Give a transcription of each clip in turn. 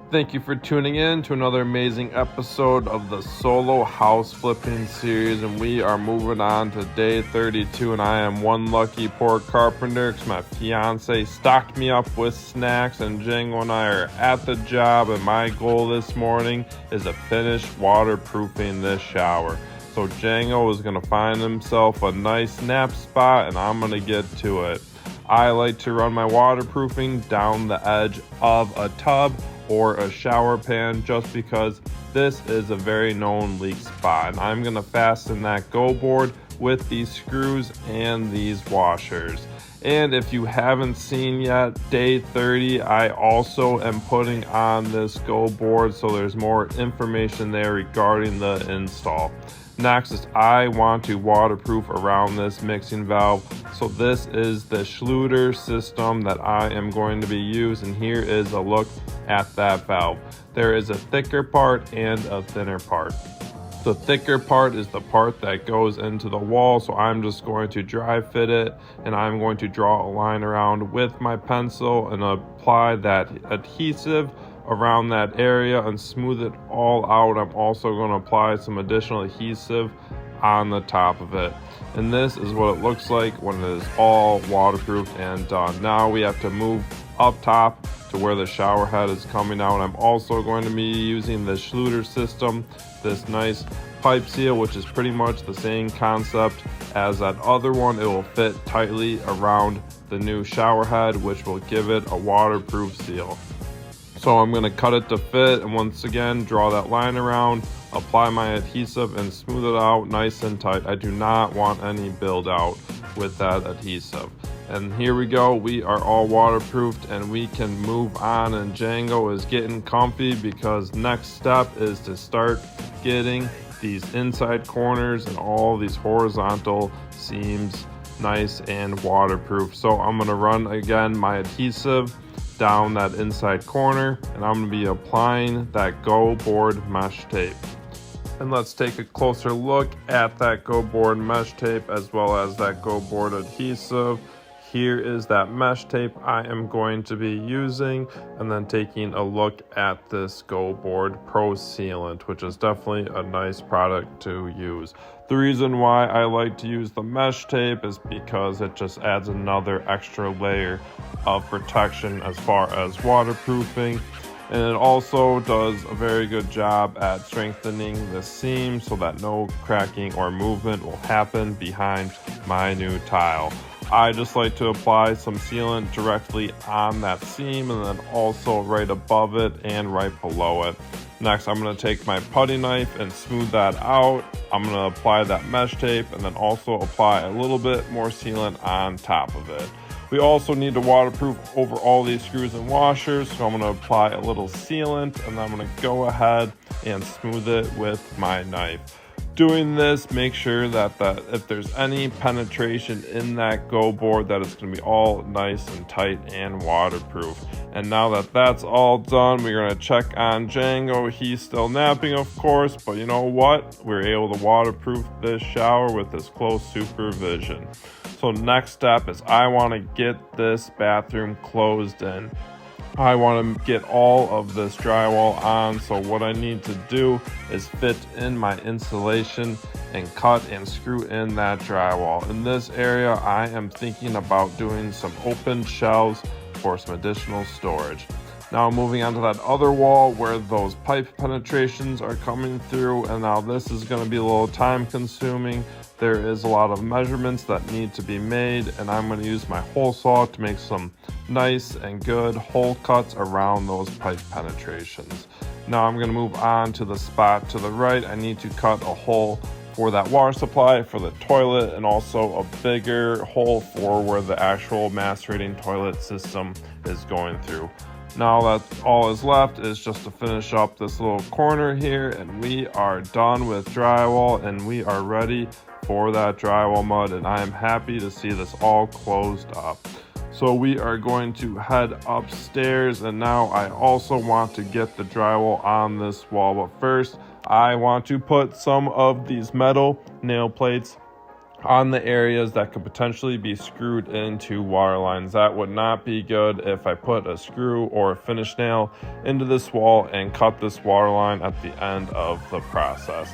Thank you for tuning in to another amazing episode of the solo house flipping series, and we are moving on to day 32, and I am one lucky poor carpenter because my fiance stocked me up with snacks, and Django and I are at the job, and my goal this morning is to finish waterproofing this shower. So Django is going to find himself a nice nap spot, and I'm going to get to it. I like to run my waterproofing down the edge of a tub or a shower pan just because this is a very known leak spot, and I'm going to fasten that GoBoard with these screws and these washers. And if you haven't seen yet, day 30 I also am putting on this GoBoard, so there's more information there regarding the install. Next is I want to waterproof around this mixing valve. So this is the Schluter system that I am going to be using. Here is a look at that valve. There is a thicker part and a thinner part. The thicker part is the part that goes into the wall, so I'm just going to dry fit it, and I'm going to draw a line around with my pencil and apply that adhesive around that area and smooth it all out. I'm also going to apply some additional adhesive on the top of it, and this is what it looks like when it is all waterproofed and done. Now we have to move up top to where the shower head is coming out. I'm also going to be using the Schluter system, this nice pipe seal, which is pretty much the same concept as that other one. It will fit tightly around the new shower head, which will give it a waterproof seal. So I'm going to cut it to fit, and once again draw that line around, apply my adhesive and smooth it out nice and tight. I do not want any build out with that adhesive. And here we go, we are all waterproofed and we can move on, and Django is getting comfy because next step is to start getting these inside corners and all these horizontal seams nice and waterproof. So I'm going to run again my adhesive down that inside corner, and I'm going to be applying that GoBoard mesh tape. And let's take a closer look at that GoBoard mesh tape as well as that GoBoard adhesive. Here is that mesh tape I am going to be using, and then taking a look at this GoBoard Pro Sealant, which is definitely a nice product to use. The reason why I like to use the mesh tape is because it just adds another extra layer of protection as far as waterproofing, and it also does a very good job at strengthening the seam so that no cracking or movement will happen behind my new tile. I just like to apply some sealant directly on that seam, and then also right above it and right below it. Next, I'm going to take my putty knife and smooth that out. I'm going to apply that mesh tape and then also apply a little bit more sealant on top of it. We also need to waterproof over all these screws and washers, so I'm going to apply a little sealant, and then I'm going to go ahead and smooth it with my knife. Doing this, make sure that if there's any penetration in that GoBoard, that it's going to be all nice and tight and waterproof. And now that that's all done, we're going to check on Django. He's still napping, of course, but you know what? We're able to waterproof this shower with this close supervision. So next step is I want to get this bathroom closed in. I want to get all of this drywall on, so what I need to do is fit in my insulation and cut and screw in that drywall. In this area, I am thinking about doing some open shelves for some additional storage. Now moving on to that other wall where those pipe penetrations are coming through, and now this is going to be a little time consuming. There is a lot of measurements that need to be made, and I'm going to use my hole saw to make some nice and good hole cuts around those pipe penetrations. Now I'm going to move on to the spot to the right. I need to cut a hole for that water supply for the toilet, and also a bigger hole for where the actual macerating toilet system is going through. Now that all is left is just to finish up this little corner here, and we are done with drywall, and we are ready for that drywall mud, and I am happy to see this all closed up. So we are going to head upstairs, and now I also want to get the drywall on this wall, but first I want to put some of these metal nail plates on the areas that could potentially be screwed into water lines. That would not be good if I put a screw or a finish nail into this wall and cut this water line at the end of the process.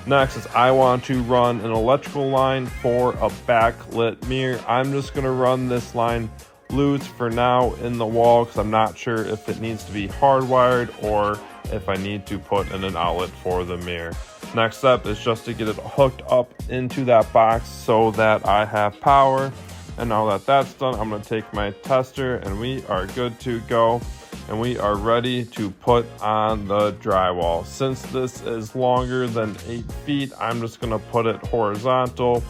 Next is I want to run an electrical line for a backlit mirror. I'm just going to run this line loose for now in the wall because I'm not sure if it needs to be hardwired or if I need to put in an outlet for the mirror. Next step is just to get it hooked up into that box so that I have power. And now that that's done, I'm going to take my tester and we are good to go. And we are ready to put on the drywall. Since this is longer than 8 feet, I'm just going to put it horizontal.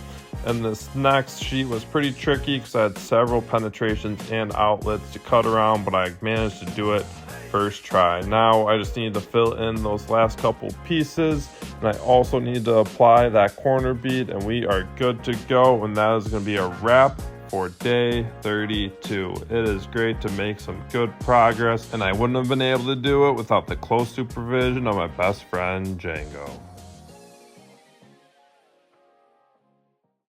And this next sheet was pretty tricky because I had several penetrations and outlets to cut around, but I managed to do it first try. Now I just need to fill in those last couple pieces, and I also need to apply that corner bead, and we are good to go. And that is going to be a wrap for day 32. It is great to make some good progress, and I wouldn't have been able to do it without the close supervision of my best friend Django.